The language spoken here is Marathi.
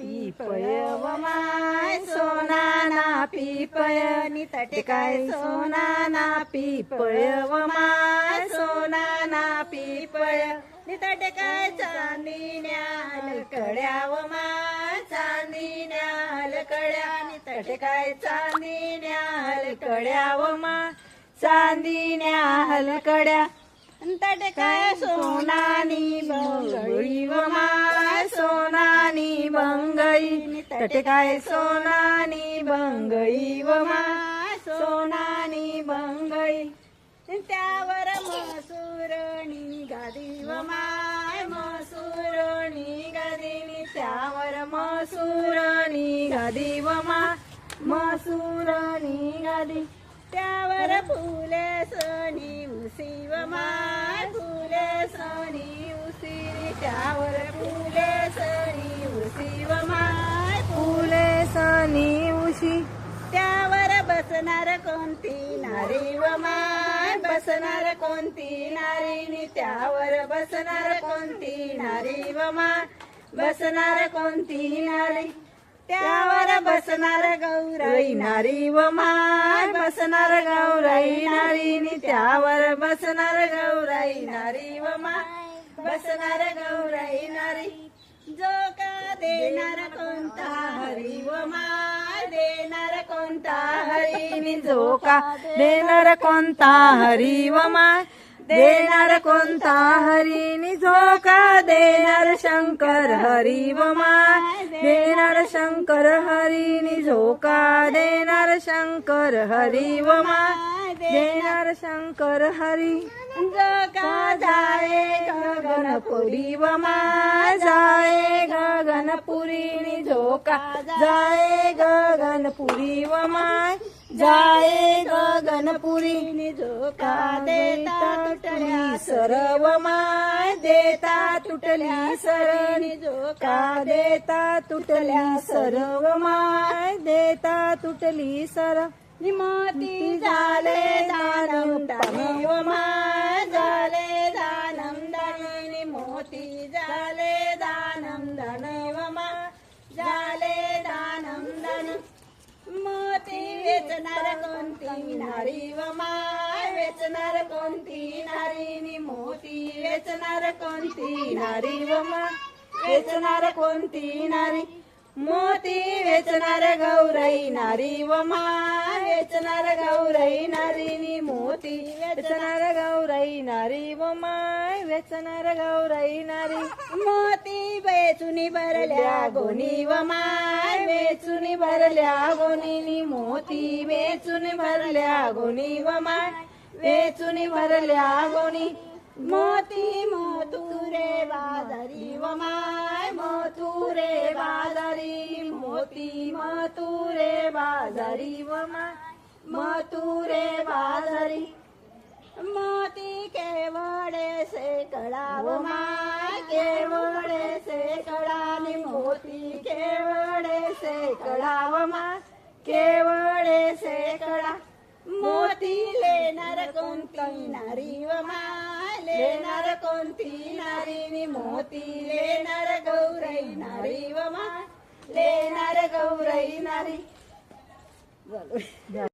पीपळ व माय सोना ना पीपळ नि तटे काय सोना ना पीपळ व माय सोना ना पीपळ नि तटे काय चांदीन्या हलकड्या व माय चांदीन्या हलकड्या नि तटे काय चांदीन्या हलकड्या व माय चांदीन्या हलकड्या तटे काय सोनानी बंगळी व माय सोनानी बंगळी तटे काय सोनानी बंगळी व माय सोनानी बंगळी त्यावर मसुरणी गादी व माय मसुरणी गादी त्यावर मसुरणी गादी व माय मसुरणी गादी त्यावर फुले सणी उसी व माय फुले सणी उसी त्यावर फुले सणी उसी व माय फुले सणी उशी त्यावर बसणार कोणती नारी व माय बसणार कोणती नारी त्यावर बसणार कोणती नारी व माय बसणार कोणती नारी त्यावर बसणार गौराई नारी व माय बसणार गौराई नारी त्यावर बसणार गौराई नारी व माय बसणार गौराई नारी जो का देणार कोणता हरी व माय देणार कोणता हरी जो का देणार कोणता हरी व माय देणार कोणता हरी झोका देणार शंकर हरी व माय देणार शंकर हरी झोका देणार शंकर हरी व माय देणार शंकर हरी झोका जाए गगनपुरी व माय जाए गगनपुरी झोका जाए गगनपुरी व माय जाए गगनपुरी झोका देता तुटली सरव माय देता तुटली सरणी झोका देता तुटली सरव माय देता तुटली सर मोती झाले दानम दानी व माय झाले दानम दानी मोती झाले दानम दानी व माय झाले दानम दानी मोती वेचणार कोणती नारी व माय वेचणार कोणती नारी मोती वेचणार कोणती नारी व माय वेचणार कोणती नारी मोती वेचणार गौराई नारी व माय वेचणार गौराई नारी मोती वेचणार गौराई नारी व माय वेचणार गौराई नारी मोती वेचुनी भरल्या गोनी व माय वेचुनी भरल्या गोनी मोती वेचुनी भरल्या गोनी व माय वेचुनी भरल्या गोनी मोती मोतुरे बाजारी व माय मोतुरे बाजारी मोती मोतुरे बाजारी व माय मोतुरे बाजारी मोती केवडे से कडा व माय केवडे से कडा मोती केवडे से कडा व माय केवडे से कडा मोती लेणार कोणती नारी व माय लेणार कोणती नारी मोती लेणार गौराई नारी व माय लेणार गौराई नारी